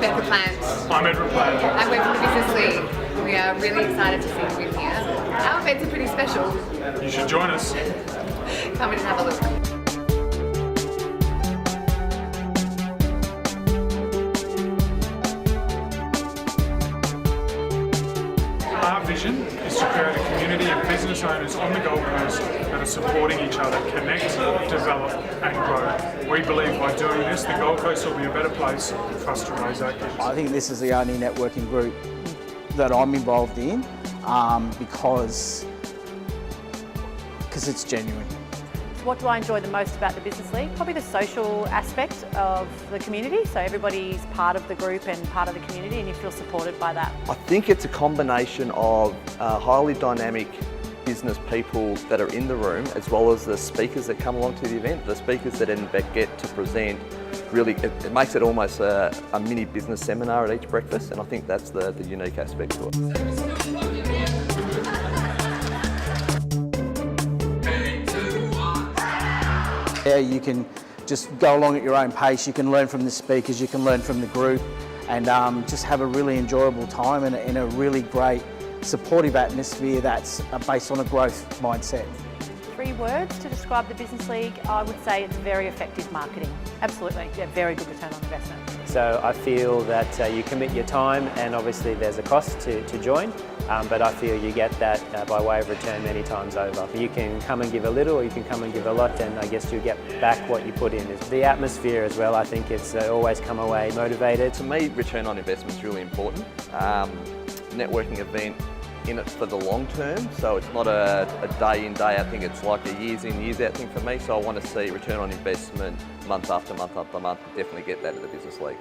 Rebecca Plant. I'm Edward Plant. And we're from the Business League. We are really excited to see you in here. Our events are pretty special. You should join us. Come in and have a look. Our vision is to create a community of business owners on the Gold Coast that are supporting each other, connect, develop and grow. We believe by doing this, the Gold Coast will be a better place for us to raise our kids. I think this is the only networking group that I'm involved in because it's genuine. What do I enjoy the most about the Business League? Probably the social aspect of the community. So everybody's part of the group and part of the community and you feel supported by that. I think it's a combination of highly dynamic business people that are in the room as well as the speakers that come along to the event. The speakers that in fact get to present really, it makes it almost a mini business seminar at each breakfast, and I think that's the unique aspect to it. Yeah, you can just go along at your own pace, you can learn from the speakers, you can learn from the group and just have a really enjoyable time and in a really great supportive atmosphere that's based on a growth mindset. 3 words to describe the Business League, I would say it's very effective marketing. Absolutely, yeah, very good return on investment. So I feel that you commit your time and obviously there's a cost to join, but I feel you get that by way of return many times over. You can come and give a little or you can come and give a lot and I guess you get back what you put in. The atmosphere as well, I think it's always come away motivated. To me, return on investment is really important. Networking event in it for the long term, so it's not a day in, day out thing, it's like a years in, years out thing for me, so I want to see return on investment month after month after month. Definitely get that at the Business League.